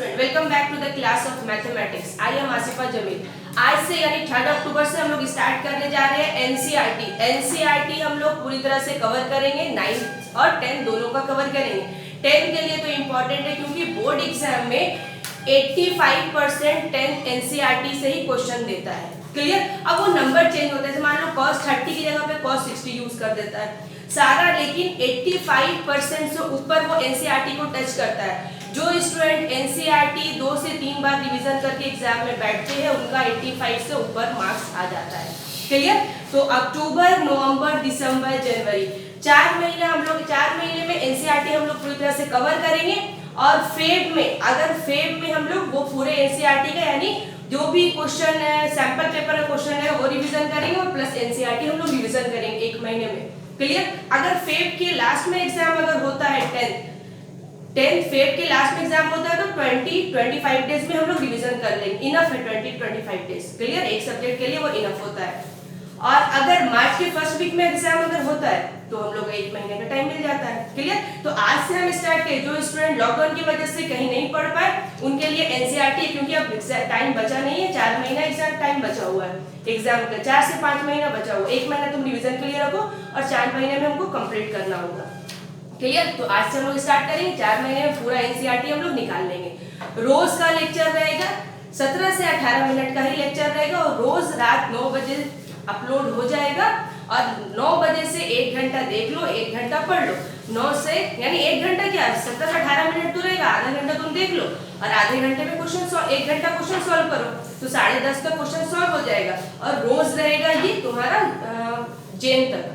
Student, welcome back to the class of mathematics. I am Asifa Jamil. आज से यानी 3 अक्टूबर से हम लोग स्टार्ट करने जा रहे हैं एनसीईआरटी। एनसीईआरटी हम लोग पूरी तरह से कवर करेंगे, 9th और 10th दोनों का कवर करेंगे। 10th के लिए तो इम्पोर्टेंट है क्योंकि बोर्ड एग्जाम में 85% 10th एनसीईआरटी से ही क्वेश्चन देता है। क्लियर? अब वो नंबर चेंज होते हैं, मान लो cos 30 की जगह पे cos 60 यूज कर देता है सारा, लेकिन 85% से ऊपर वो एनसीईआरटी को टच करता है। जो स्टूडेंट एनसीईआरटी 2 से 3 बार रिवीजन करके एग्जाम में बैठते हैं उनका 85 से ऊपर मार्क्स आ जाता है। क्लियर? तो अक्टूबर, नवंबर, दिसंबर, जनवरी 4 महीने हम लोग 4 महीने में एनसीईआरटी हम लोग पूरी तरह से कवर करेंगे। और फेब में, अगर फेब में हम लोग वो पूरे एनसीईआरटी का यानी जो भी क्वेश्चन है, सैंपल पेपर का क्वेश्चन है वो रिवीजन करेंगे और प्लस एनसीईआरटी हम लोग रिवीजन करेंगे 1 महीने में। क्लियर? अगर फेब के लास्ट में एग्जाम अगर होता है 10th फेब के लास्ट में एग्जाम होता है तो 20-25 डेज में हम लोग रिवीजन कर लेंगे, इनफ है 20-25 डेज। क्लियर? एक सब्जेक्ट के लिए वो इनफ होता है। और अगर मार्च के फर्स्ट वीक में एग्जाम अगर होता है तो हम लोग 1 महीने का टाइम मिल जाता है। क्लियर? तो आज से हम स्टार्ट करें। जो स्टूडेंट लॉकडाउन की वजह से कहीं नहीं पढ़ पाए उनके लिए एनसीईआरटी, क्योंकि अब टाइम बचा नहीं है, 4 महीना एग्जाम टाइम बचा हुआ है एग्जाम का, 4 से 5 महीना बचा हुआ। 1 महीना तुम रिवीजन के लिए रखो और 4 महीने में हमको कंप्लीट करना होगा। क्लियर? तो आज से हम लोग स्टार्ट करेंगे, 4 महीने में पूरा एनसीईआरटी हम लोग निकाल लेंगे। रोज का लेक्चर रहेगा, 17 से 18 मिनट का ही लेक्चर रहेगा और रोज रात 9 बजे अपलोड हो जाएगा। और 9 बजे से 1 घंटा देख लो, 1 घंटा पढ़ लो। 9 से यानी 1 घंटा क्या, 17 से 18 मिनट तो रहेगा, आधा घंटा तुम देख लो और आधे घंटे में क्वेश्चन 1 घंटा क्वेश्चन सॉल्व करो तो 10:30 तक क्वेश्चन सॉल्व हो जाएगा। और रोज रहेगा ये तुम्हारा जैन तक।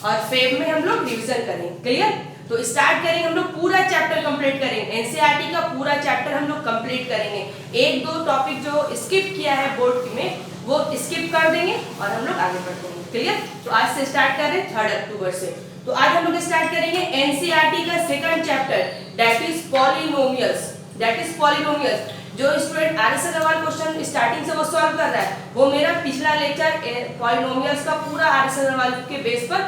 और फेब में हम लोग रिवीजन करेंगे। क्लियर? तो स्टार्ट करेंगे, हम लोग पूरा चैप्टर कंप्लीट करेंगे, एनसीईआरटी का पूरा चैप्टर हम लोग कंप्लीट करेंगे। 1-2 टॉपिक जो स्किप किया है बोर्ड में वो स्किप कर देंगे और हम लोग आगे बढ़ते हैं। क्लियर? तो आज से स्टार्ट कर रहे हैं 3 अक्टूबर से। तो आज हम लोग स्टार्ट करेंगे एनसीईआरटी का second chapter, that is polynomials. जो student RS Agarwal question starting से वो सॉल्व कर रहा है, वो मेरा पिछला लेक्चर पॉलिनोमियल्स का पूरा आरएस अग्रवाल के बेस पर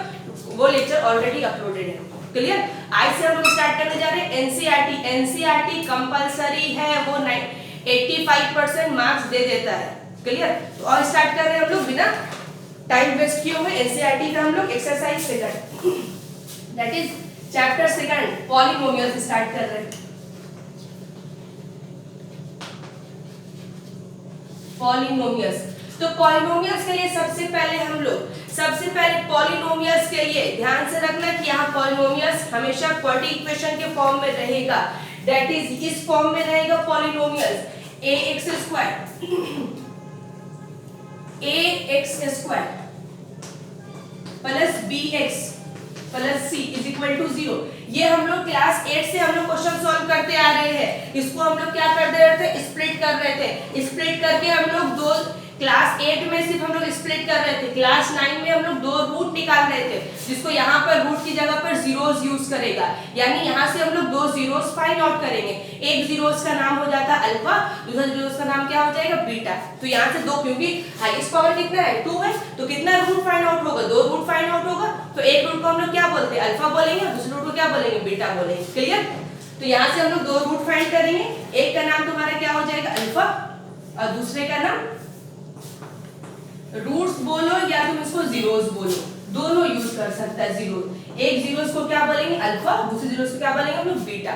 वो लेक्चर ऑलरेडी अपलोडेड है। क्लियर? आज से हम लोग स्टार्ट करने जा रहे हैं एनसीईआरटी। एनसीईआरटी कंपलसरी है, वो 85% मार्क्स दे देता है। क्लियर? तो और स्टार्ट कर रहे हैं हम लोग बिना टाइम वेस्ट किए हुए एनसीईआरटी का हम लोग exercise second, that is chapter second polynomials start कर रहे हैं। पॉलिनोमियल्स, तो पॉलिनोमियल्स के लिए सबसे पहले पॉलिनोमियल्स के लिए ध्यान से रखना कि यहाँ पॉलिनोमियल्स हमेशा क्वाड्रेटिक इक्वेशन के फॉर्म में रहेगा, दैट इज इस फॉर्म में रहेगा polynomials ax² plus bx plus c is equal to 0। ये हम लोग क्लास 8 से हम लोग क्वेश्चन सॉल्व करते आ रहे हैं। इसको हम लोग क्या कर रहे थे, स्प्लिट कर रहे थे। स्प्लिट करके हम लोग दो, क्लास 8 में सिर्फ हम लोग स्प्लिट कर रहे थे, क्लास 9 में हम लोग 2 रूट निकाल रहे थे, जिसको यहाँ पर रूट की जगह पर जीरोस यूज करेगा, यानी यहाँ से हम लोग 2 जीरोस फाइंड आउट करेंगे। एक जीरोस का नाम हो जाता है अल्फा, दूसरा जीरोस का नाम क्या हो जाएगा, बीटा। तो यहाँ से 2, क्योंकि हाईएस्ट पावर कितना है, 2 है, तो कितना रूट फाइंड आउट होगा, 2 रूट फाइंड आउट होगा। तो एक रूट को हम लोग क्या बोलते हैं, अल्फा बोलेंगे, दूसरे रूट को क्या बोलेंगे, बीटा बोलेंगे। क्लियर? तो यहाँ से हम लोग 2 रूट फाइंड करेंगे, एक का नाम तुम्हारा क्या हो जाएगा, अल्फा, और दूसरे का नाम रूट्स बोलो या तुम इसको जीरोस बोलो, दोनों यूज कर सकता है। जीरो, एक जीरोस को क्या बोलेंगे, अल्फा, दूसरे जीरोस को क्या बोलेंगे हम लोग, बीटा।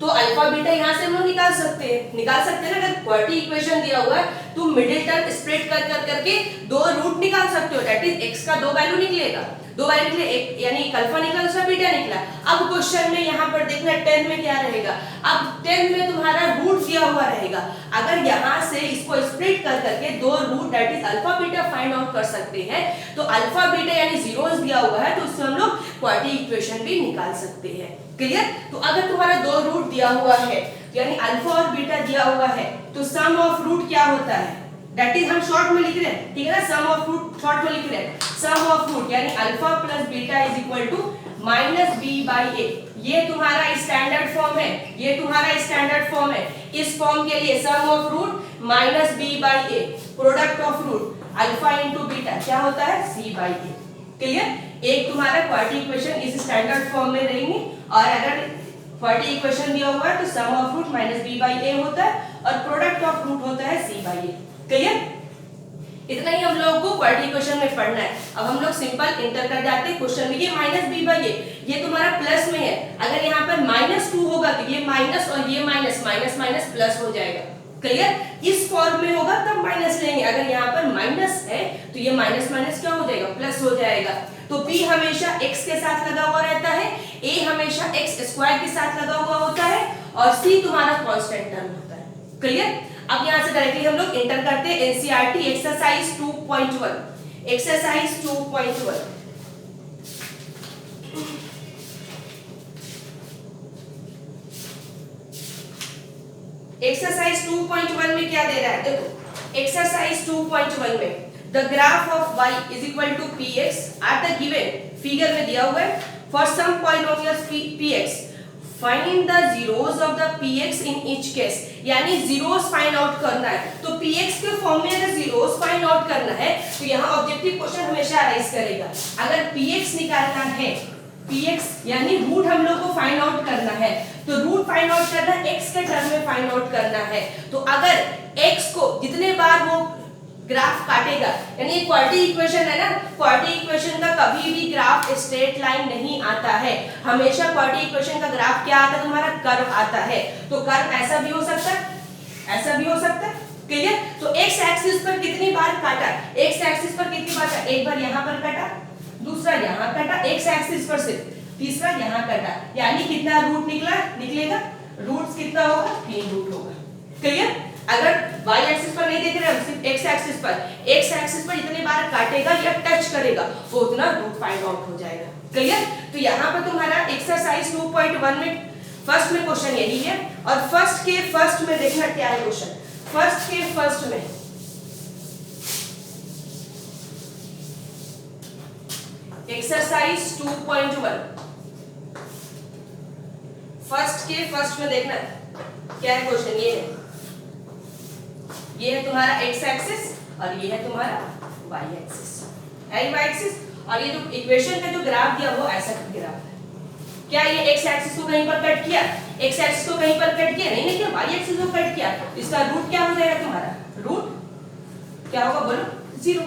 तो अल्फा बीटा यहाँ से हम लोग निकाल सकते हैं ना। अगर क्वाड्रेटिक इक्वेशन दिया हुआ है तुम मिडिल टर्म स्प्लिट कर करके 2 रूट निकाल सकते हो, दैट इज x का 2 वैल्यू निकलेगा, 2 वैल्यू निकले, एक यानी एक अल्फा निकला, दूसरा बीटा निकला। अब क्वेश्चन में यहाँ पर देखना 10 में क्या रहेगा। अब 10 में तुम्हारा रूट दिया हुआ रहेगा, अगर यहाँ से इसको स्प्लिट कर करके 2 root that is alpha beta find out कर सकते हैं, तो अल्फा बीटा यानी जीरोस दिया हुआ है तो उससे हम लोग क्वाड्रेटिक इक्वेशन भी निकाल सकते हैं। क्लियर? तो अगर तुम्हारा 2 रूट दिया हुआ है यानी अल्फा और बीटा दिया हुआ है तो सम ऑफ रूट क्या होता है, दैट इज हम शॉर्ट में लिख रहे हैं, ठीक है ना, सम ऑफ रूट शॉर्ट में लिख रहे हैं। सम ऑफ रूट यानी alpha plus beta is equal to -b/a। ये तुम्हारा स्टैंडर्ड फॉर्म है, ये तुम्हारा स्टैंडर्ड फॉर्म है। इस फॉर्म के लिए sum of root -b/a, product of root alpha into beta क्या होता है, c/a। क्लियर? एक तुम्हारा क्वाड्रेटिक इक्वेशन इस स्टैंडर्ड फॉर्म में रहेंगे। और अगर क्वाड्रेटिक इक्वेशन दिया हुआ है तो sum of root minus B by A होता है और प्रोडक्ट ऑफ रूट होता है सी बाई ए। क्लियर? इतना ही हम लोगों को क्वाड्रेटिक इक्वेशन में पढ़ना है। अब हम लोग सिंपल इंटर कर जाते हैं क्वेश्चन में। ये माइनस बी बाई ए ये तुम्हारा प्लस में है, अगर यहाँ पर -2 होगा तो ये माइनस और ये माइनस माइनस माइनस प्लस हो जाएगा। क्लियर? इस फॉर्म में होगा तब माइनस लेंगे, अगर यहाँ पर माइनस है तो ये माइनस माइनस क्या हो जाएगा, प्लस हो जाएगा। तो p हमेशा x के साथ लगा हुआ रहता है, a हमेशा x स्क्वायर के साथ लगा हुआ होता है और c तुम्हारा कांस्टेंट टर्म होता है। क्लियर? अब यहाँ से डायरेक्टली हम लोग एंटर करते हैं एनसीईआरटी एक्सरसाइज 2.1। एक्सरसाइज 2.1 एक्सरसाइज 2.1 में क्या दे रहा है, देखो एक्सरसाइज 2.1 में the graph of y is equal to px at the given figure में दिया हुआ है for some polynomials px find the zeros of the px in each case, यानी जीरोस फाइंड आउट करना है। तो px के फॉर्म में अगर जीरोस फाइंड आउट करना है तो यहाँ ऑब्जेक्टिव क्वेश्चन हमेशा अराइज करेगा। अगर px निकालना है, px यानी रूट हम लोग को फाइंड आउट करना है, तो रूट फाइंड आउट करना है x के टर्म में फाइंड आउट करना है। तो अगर x को जितने बार वो ग्राफ काटेगा, यानी क्वाड्रेटिक इक्वेशन है ना, क्वाड्रेटिक इक्वेशन का कभी भी ग्राफ स्ट्रेट लाइन नहीं आता है, हमेशा क्वाड्रेटिक इक्वेशन का ग्राफ क्या आता है तुम्हारा, कर्व आता है। तो कर्व ऐसा भी हो सकता है, ऐसा भी हो सकता है। क्लियर? तो x एक्सिस पर कितनी बार काटा, x एक्सिस पर कितनी बार काटा, एक बार यहाँ पर काटा, दूसरा यहाँ काटा, x एक्सिस पर से तीसरा यहाँ काटा, यानी कितना रूट निकलेगा, रूट कितना होगा, 3 रूट होगा। क्लियर? अगर y एक्सिस पर नहीं देख रहे हम, सिर्फ x एक्सिस पर, x एक्सिस पर जितने बार काटेगा या टच करेगा वो उतना रूट फाइंड आउट हो जाएगा। क्लियर? तो यहाँ पर तुम्हारा एक्सरसाइज 2.1 में फर्स्ट में क्वेश्चन यही है और फर्स्ट के फर्स्ट में देखना क्या है क्वेश्चन। फर्स्ट के फर्स्ट में एक्सरसाइज 2.1 फर्स्ट के फर्स्ट में देखना क्या है क्वेश्चन। ये है तुम्हारा x एक्सिस और ये है तुम्हारा y एक्सिस, है y एक्सिस, और ये जो इक्वेशन का जो ग्राफ दिया वो ऐसा ग्राफ है। क्या ये x एक्सिस को कहीं पर कट किया, x एक्सिस को कहीं पर कट किया नहीं, क्या y एक्सिस को कट किया, इसका रूट क्या हो जाएगा तुम्हारा, रूट क्या होगा बोलो, 0।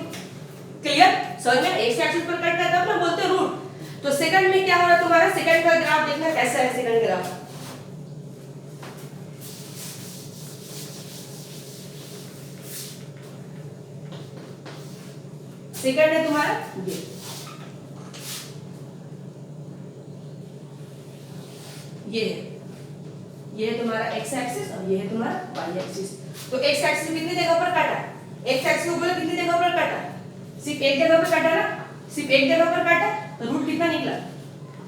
क्लियर? समझ में? x एक्सिस पर कट करता है ना, बोलते रूट। तो सेकंड में क्या हो रहा है तुम्हारा, सेकंड का ग्राफ देखना कैसा है। सेकंड ग्राफ सेकंड है तुम्हारा ये है तुम्हारा x एक्सिस और ये है तुम्हारा y एक्सिस। तो x एक्सिस कितनी जगह पर काटा, x एक्सिस को बोलो कितनी जगह पर काटा, सिर्फ एक जगह पर काटा ना, सिर्फ एक जगह पर काटा, तो रूट कितना निकला,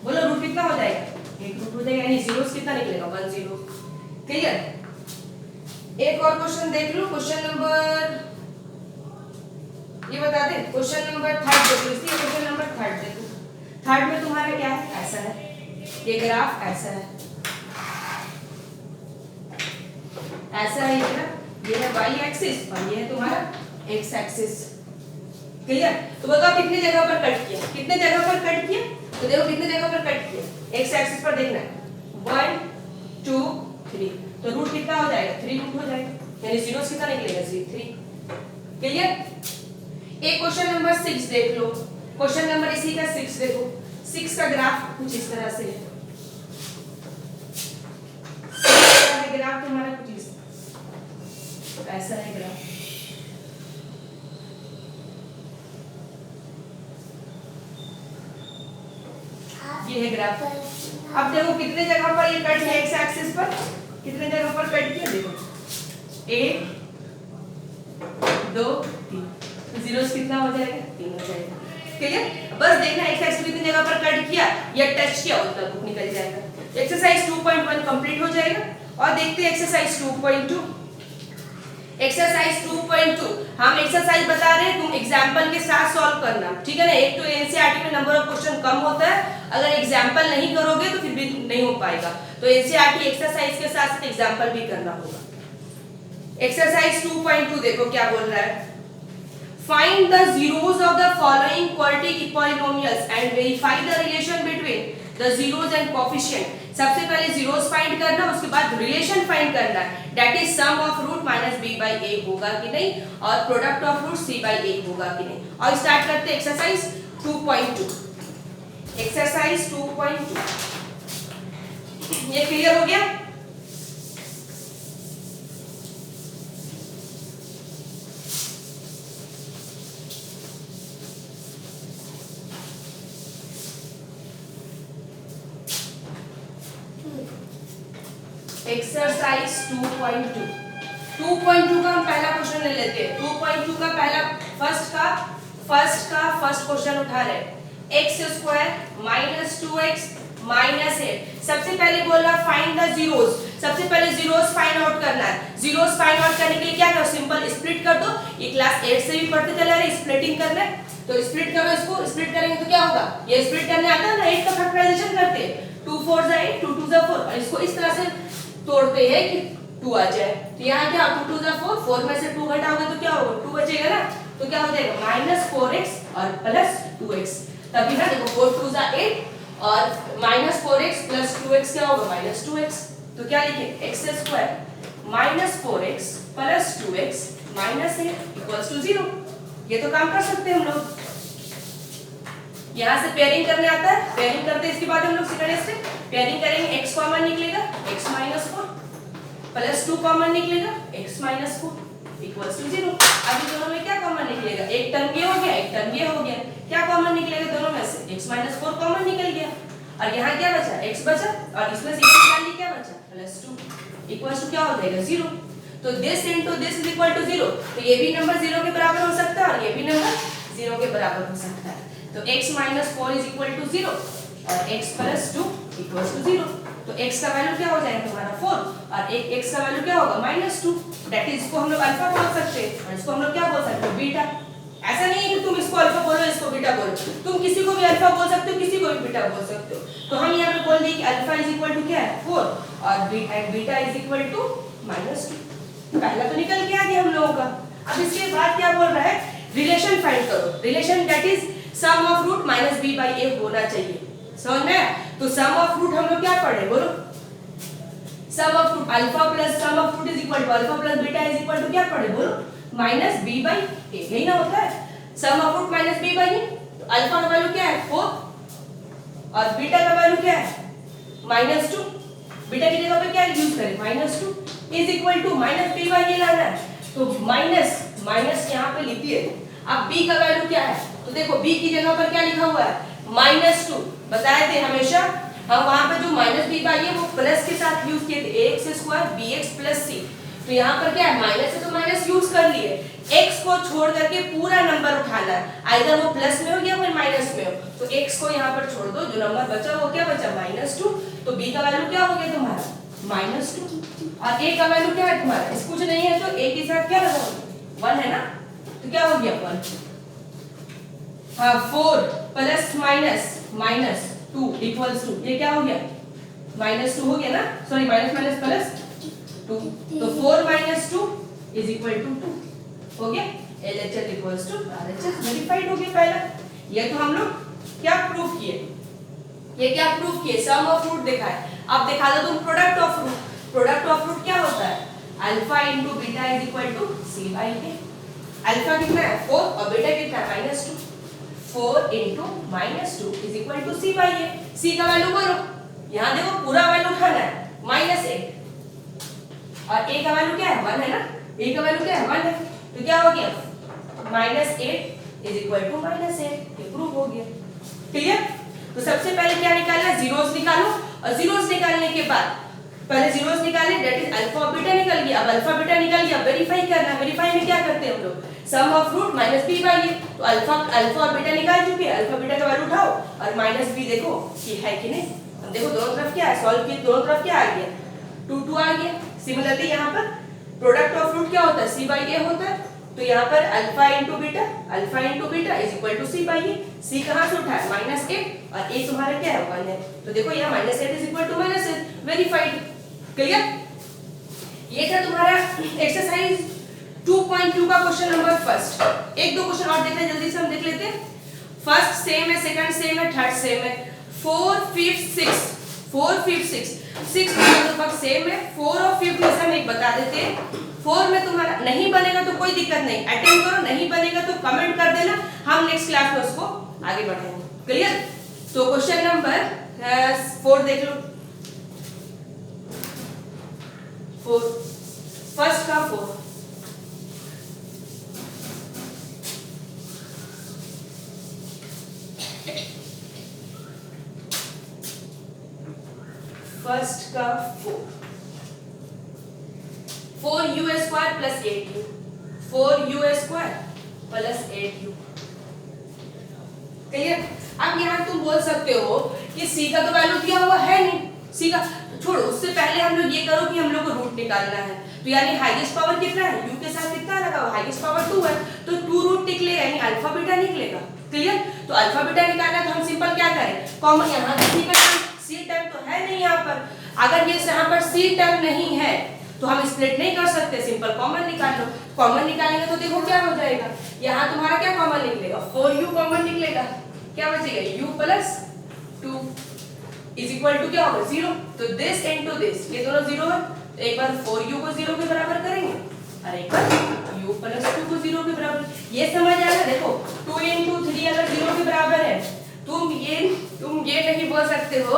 बोलो रूट कितना हो जाएगा, 1 रूट हो जाएगा, यानी जीरोस कितना निकलेगा, 1 0। क्लियर? एक और क्वेश्चन देख लो, क्वेश्चन नंबर ये बता दे, क्वेश्चन नंबर 3 देखो, इसी क्वेश्चन नंबर 3 देखो। 3 में तुम्हारा क्या है, ऐसा है, ये ग्राफ ऐसा है, ऐसा है ये है y एक्सिस और ये है तुम्हारा x एक्सिस। क्लियर? तो बताओ कितने जगह पर कट किया, कितने जगह पर कट किया, तो देखो कितने जगह पर कट किया, x एक्सिस पर देखना है 1 2 3, तो रूट कितना हो जाएगा, 3 रूट हो जाएगा, यानी जीरोस कितना निकलेगा, 3। क्लियर? एक क्वेश्चन नंबर 6 देख लो, क्वेश्चन नंबर इसी का 6 देखो, 6 का ग्राफ कुछ इस तरह से है, ग्राफ तुम्हारा कुछ ऐसा है ग्राफ। ये है ग्राफ। अब देखो कितने जगह पर ये कट किया, एक्स एक्सिस पर कितने जगह पर कट किया, देखो 1 2 3, जीरोस कितना हो जाएगा, 3 हो जाएगा। क्लियर? बस देखना एक्स एक्सिस कितनी जगह पर कट किया या टच किया उतना रूट निकल जाएगा। एक्सरसाइज 2.1 कंप्लीट हो जाएगा और देखते हैं एक्सरसाइज 2.2। एक्सरसाइज 2.2 हम एक्सरसाइज बता रहे हैं, तुम एग्जांपल के साथ सॉल्व करना, ठीक है ना। एक तो एनसीईआरटी में नंबर ऑफ क्वेश्चन कम होता है, अगर एग्जांपल नहीं करोगे तो फिर भी नहीं हो पाएगा, तो एनसीईआरटी एक्सरसाइज के साथ साथ एग्जांपल भी करना होगा। एक्सरसाइज 2.2 देखो क्या बोल रहा है, find the zeros of the following quadratic polynomials and verify the relation between the zeros and coefficient सबसे पहले जीरोस फाइंड करना, उसके बाद रिलेशन फाइंड करना है, that is sum of root minus B by A होगा कि नहीं, और product of root C by A होगा कि नहीं। और स्टार्ट करते एक्सरसाइज 2.2। एक्सरसाइज 2.2 ये क्लियर हो गया? एक्सरसाइज 2.2 का हम पहला क्वेश्चन ले लेते हैं। 2.2 का पहला फर्स्ट क्वेश्चन उठा रहे हैं, x square minus 2x minus 8। सबसे पहले बोल रहा फाइंड द जीरोस, सबसे पहले जीरोस फाइंड आउट करना है। जीरोस फाइंड आउट करने के लिए क्या करो, सिंपल स्प्लिट कर दो। ये क्लास 8 से भी पढ़ते चले रहे, स्प्लिटिंग करना है तो स्प्लिट करो। इसको स्प्लिट करेंगे तो क्या होगा, ये स्प्लिट करने आता है ना, 8 का फैक्टराइजेशन करते हैं, 2 4 जा 8, 2 2 जा 4, और इसको इस तरह से तोड़ते हैं कि 2 आ जाए। तो यहाँ क्या 2 2 जा 4, 4 में से 2 घटाओगे तो क्या होगा, 2 बचेगा ना, तो क्या हो जाएगा माइनस 4x और प्लस 2x। तभी ना देखो 4 2 जा 8 और माइनस 4x प्लस 2x क्या होगा माइनस 2x। तो क्या लिखे x square minus 4x plus 2x minus 8 equals to 0। ये तो काम कर सकते हैं हम लोग। यहाँ से पेयरिंग करने आता है, पेयरिंग करते हैं, इसके बाद हम लोग सेकंड स्टेप पेयरिंग करेंगे, x कॉमन निकलेगा x माइनस 4 प्लस 2 कॉमन निकलेगा x माइनस 4 इक्वल्स टू 0। अब दोनों में क्या कॉमन निकलेगा, एक टर्म ये हो गया, एक टर्म ये हो गया, क्या कॉमन निकलेगा दोनों में से, x माइनस 4 कॉमन निकल गया, और यहाँ क्या बचा x बचा, और इसमें से निकाल ली क्या बचा प्लस 2 इक्वल्स टू क्या हो जाएगा 0। तो this into this is equal to 0। तो ये भी नंबर 0 के बराबर हो सकता है और ये भी नंबर 0 के बराबर हो सकता है। तो x minus 4 is equal to 0 और x प्लस 2 इक्वल्स टू 0। तो x का वैल्यू क्या हो जाएगा तुम्हारा 4 और एक x का वैल्यू क्या होगा माइनस 2। दैट इज इसको हम लोग अल्फा बोल सकते हैं और इसको हम लोग क्या बोल सकते हैं बीटा। ऐसा नहीं है कि तुम इसको अल्फा बोलो इसको बीटा बोलो, तुम किसी को भी अल्फा बोल सकते हो, किसी को भी बीटा बोल सकते हो। तो हम यहाँ पे बोल दिए कि अल्फा इज इक्वल टू क्या है 4 और beta is equal to minus 2। पहला तो निकल के आ गया हम लोगों का। अब इसके बाद क्या बोल रहा है, रिलेशन फाइंड करो। Relation that is sum of root minus B by A होना चाहिए, समझ में? तो सम ऑफ रूट हम लोग क्या पढ़े बोलो, sum of root alpha plus sum of root is equal to alpha plus beta is equal to क्या पढ़े बोलो माइनस बी बाई ए। यही ना होता है sum of root minus B by A. तो अल्फा का वैल्यू क्या है 4 और बीटा का वैल्यू क्या है माइनस 2। बीटा की जगह पे क्या यूज करें minus 2 is equal to minus B by A लाना है। तो माइनस माइनस यहाँ पे लिखिए। अब b का वैल्यू क्या है, तो देखो b की जगह पर क्या लिखा हुआ है माइनस 2। बताए थे हमेशा हम वहां पे जो माइनस बी बाई है वो प्लस के साथ यूज किए थे, ax square bx plus c। तो यहाँ पर क्या है माइनस है तो माइनस यूज कर लिए, x को छोड़ करके पूरा नंबर उठाना है, आइदर वो प्लस में हो या फिर माइनस में हो। तो x को यहाँ पर छोड़ दो, जो नंबर बचा वो क्या बचा माइनस 2। तो b का वैल्यू क्या हो गया तुम्हारा माइनस 2 और a का वैल्यू क्या है तुम्हारा, इस कुछ नहीं है तो a के साथ क्या लगाओगे 1 है ना, तो क्या हो गया 1। हाँ 4 plus minus minus 2 equals to ये क्या हो गया माइनस 2 हो गया ना, सॉरी माइनस माइनस प्लस 2। तो 4 माइनस 2 इज इक्वल टू 2 हो गया। LHS equals to RHS verified हो गया पहला। ये तो हम लोग क्या प्रूफ किए, ये क्या प्रूफ किए सम ऑफ रूट देखा है। अब दिखा दो तुम product of root. Product of root क्या होता है alpha into beta is equal to c by a। Alpha कितना है 4 और बीटा कितना है minus 2। 4 into minus 2 is equal to c by a। c का वैल्यू करो, यहाँ देखो पूरा वैल्यू उठाना है माइनस 8 और a का वैल्यू क्या है 1 है ना, a का वैल्यू क्या है 1 है। तो क्या हो गया minus 8 is equal to minus 8। ये प्रूफ हो गया क्लियर। तो सबसे पहले क्या निकालना है जीरोस निकालो, और जीरोस निकालने के बाद पहले जीरोस निकाले दैट इज अल्फा और बीटा निकल गया। अब अल्फा बीटा निकल गया, वेरीफाई करना। वेरीफाई में क्या करते हैं हम लोग sum of root minus B by A. तो अल्फा और बीटा निकाल चुके हैं, अल्फा बीटा का वैल्यू उठाओ और माइनस बी देखो कि है कि नहीं। अब देखो दोनों तरफ क्या है सॉल्व किए, दोनों तरफ क्या आ गया 2 2 आ गया। सिमिलरली यहाँ पर प्रोडक्ट ऑफ रूट क्या होता है c बाई a होता है। तो यहाँ पर alpha into beta is equal to c by a। c कहाँ से उठा है माइनस 8 और a तुम्हारा क्या है 1 है। तो देखो यहाँ minus 8 is equal to minus 8 verified clear. ये था तुम्हारा एक्सरसाइज 2.2 का क्वेश्चन नंबर फर्स्ट। एक दो क्वेश्चन और देखते हैं जल्दी से हम देख लेते हैं। फर्स्ट सेम है, सेकंड सेम है, थर्ड सेम है। 4 5 6 4 5 6 6 लगभग सेम है। 4 और 5 में से हम एक बता देते हैं। 4 में तुम्हारा नहीं बनेगा तो कोई दिक्कत नहीं, अटेम्प्ट करो, नहीं बनेगा तो कमेंट कर देना, हम नेक्स्ट क्लास में उसको आगे बढ़ाएंगे। क्लियर? तो क्वेश्चन नंबर 4 देख लो। 4 फर्स्ट का 4 फर्स्ट का 4u² plus 8u 4u² plus 8u। Clear? अब यहाँ तुम बोल सकते हो कि c का तो वैल्यू दिया हुआ है नहीं, c का छोड़ो, उससे पहले हम लोग ये करो कि हम लोग को रूट निकालना है। तो यानी हाईएस्ट पावर कितना है, u के साथ कितना लगा हुआ, हाईएस्ट पावर 2 है, तो 2 रूट निकलेगा यानी अल्फा बीटा निकलेगा। क्लियर? तो अल्फा बीटा निकालना तो हम सिंपल क्या करें, कॉमन यहाँ c का c टर्म तो है नहीं यहाँ पर, अगर ये यहाँ पर c टर्म नहीं है तो हम स्प्लिट नहीं कर सकते, सिंपल कॉमन निकाल लो। कॉमन निकालेंगे तो देखो क्या हो जाएगा, यहाँ तुम्हारा क्या कॉमन निकलेगा, 4u कॉमन निकलेगा, क्या बचेगा u plus 2 is equal to क्या होगा 0। तो दिस इनटू दिस, ये दोनों 0 है, तो एक बार 4u को 0 के बराबर करेंगे और एक बार u प्लस 2 को 0 के बराबर। ये समझ आया? देखो 2 इंटू 3 अगर 0 के बराबर है, तुम ये नहीं बोल सकते हो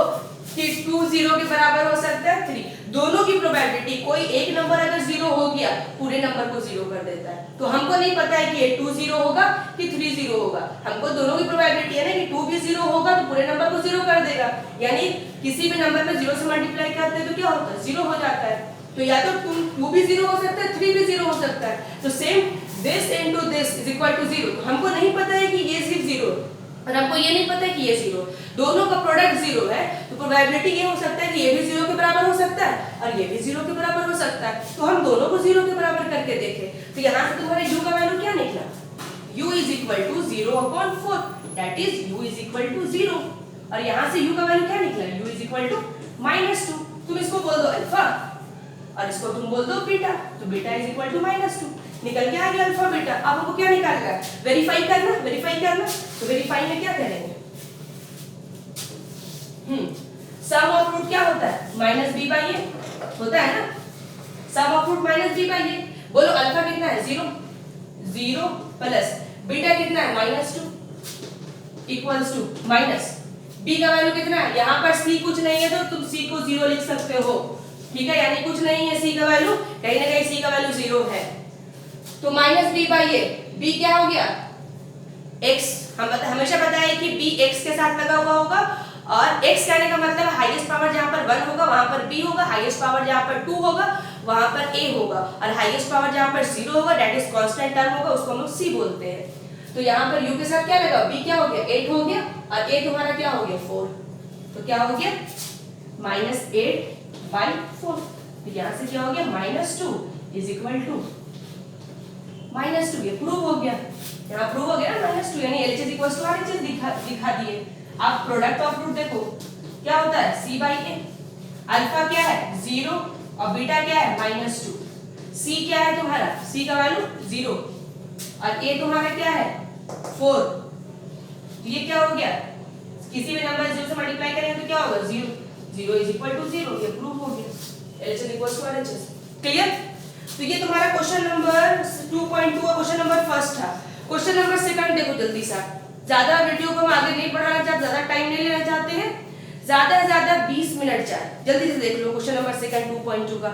कि 2 0 के बराबर हो सकता है 3, दोनों की प्रोबेबिलिटी, कोई एक नंबर अगर 0 हो गया पूरे नंबर को 0 कर देता है। तो हमको नहीं पता है कि ये 2 0 होगा कि 3 0 होगा, हमको दोनों की प्रोबेबिलिटी है ना कि 2 भी 0 होगा तो पूरे नंबर को 0 कर देगा, यानी किसी भी नंबर में 0 से मल्टीप्लाई करते हैं तो क्या होता है 0 हो जाता है। तो या तो 2 भी 0 हो सकता है, 3 भी 0 हो सकता है। तो same this into this is equal to 0, तो हमको नहीं पता है कि ये सिर्फ 0 और हमको ये नहीं पता है कि ये 0, दोनों का प्रोडक्ट 0 है, तो प्रोबेबिलिटी ये हो सकता है कि ये भी 0 के बराबर हो सकता है और ये भी 0 के बराबर हो सकता है। तो हम दोनों को 0 के बराबर करके देखें, तो यहाँ से तुम्हारे u का वैल्यू क्या निकला, u is equal to 0/4, that is u is equal to 0, और यहाँ से u का वैल्यू क्या निकला, u इज इक्वल टू -2। तुम इसको बोल दो अल्फा और इसको तुम बोल दो बीटा, तो बीटा इज इक्वल टू -2, निकल के आ गया अल्फा बीटा। अब हमको क्या निकालना है, वेरीफाई करना, तो वेरीफाई में क्या करेंगे, सम ऑफ रूट क्या होता है -b/a होता है ना, सम ऑफ रूट -b/a। बोलो अल्फा कितना है 0 प्लस बीटा कितना है -2 इक्वल्स टू माइनस b का वैल्यू कितना है, यहाँ पर c कुछ नहीं है तो तुम c को 0 लिख सकते हो, ठीक है, यानी कुछ नहीं है c का वैल्यू, कहीं ना कहीं c का वैल्यू 0 है। तो -b/a, b क्या हो गया x, हम हमेशा पता है कि b x के साथ लगा हुआ होगा, और x कहने का मतलब हाईएस्ट पावर जहां पर 1 होगा वहां पर b होगा, हाईएस्ट पावर जहां पर 2 होगा वहां पर a होगा, और हाईएस्ट पावर जहां पर 0 होगा दैट इज कांस्टेंट टर्म होगा, उसको हम लोग c बोलते हैं। तो यहाँ पर u के साथ क्या लगा, b क्या हो गया 8 हो गया, और a तुम्हारा क्या हो गया 4, तो क्या हो गया -8/4। तो यहाँ से क्या हो गया -2 इज इक्वल टू -2, ये प्रूव हो गया, यहाँ प्रूव हो गया ना -2, यानी LHS इक्वल्स टू RHS दिखा दिए। अब प्रोडक्ट ऑफ रूट देखो क्या होता है c/a, अल्फा क्या है 0 और बीटा क्या है -2, c क्या है तुम्हारा, c का वैल्यू 0 और a तुम्हारा क्या है 4, तो ये क्या हो गया, किसी भी नंबर 0 से मल्टीप्लाई करेंगे तो क्या होगा 0 इज इक्वल टू 0, ये प्रूव हो गया, LHS equals to RHS। Clear? तो ये तुम्हारा क्वेश्चन नंबर 2.2 और क्वेश्चन नंबर फर्स्ट था। क्वेश्चन नंबर सेकंड देखो जल्दी से, ज्यादा वीडियो को हम आगे नहीं बढ़ाना चाहते, ज्यादा टाइम नहीं लेना चाहते हैं, ज्यादा से ज्यादा 20 मिनट चाहिए, जल्दी से देख लो क्वेश्चन नंबर सेकंड 2.2 का।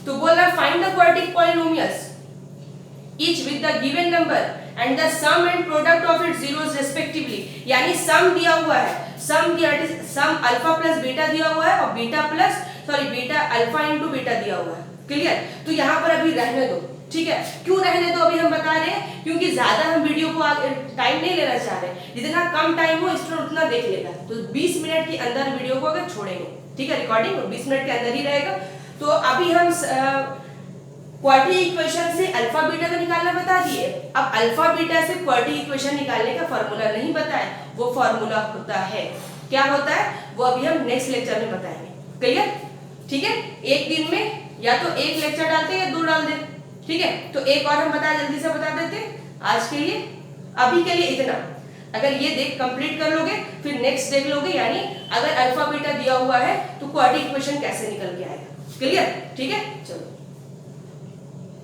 तो बोल रहा find the quadratic polynomials each with the given number and the sum and product of its zeros respectively, यानी सम दिया हुआ है, सम अल्फा प्लस बीटा दिया हुआ है और बीटा अल्फा इनटू बीटा दिया हुआ है। क्लियर? तो यहाँ पर अभी रहने दो, ठीक है, क्यों रहने दो अभी हम बता रहे हैं, क्योंकि ज्यादा हम वीडियो को टाइम नहीं लेना चाह रहे, जितना कम टाइम हो स्टूडेंट उतना देख लेगा। तो 20 मिनट के अंदर वीडियो को अगर छोड़ेंगे, ठीक है, रिकॉर्डिंग 20 मिनट के अंदर ही रहेगा। तो अभी हम क्वाड्रेटिक इक्वेशन से अल्फा बीटा का निकालना बता दिए, अब अल्फा बीटा से क्वाड्रेटिक इक्वेशन निकालने का फॉर्मूला नहीं बताया, वो फॉर्मूला होता है, क्या होता है वो अभी हम नेक्स्ट लेक्चर में बताएंगे। क्लियर? ठीक है, एक दिन में या तो एक लेक्चर डालते हैं या 2 डाल दे, ठीक है। तो एक और हम जल्दी से बता देते आज के लिए, अभी के लिए इतना। अगर ये देख कंप्लीट कर लोगे फिर नेक्स्ट देख लोगे, यानी अगर अल्फा बीटा दिया हुआ है तो क्वाड्रेटिक इक्वेशन कैसे निकल के आएगा। क्लियर? ठीक है, चलो।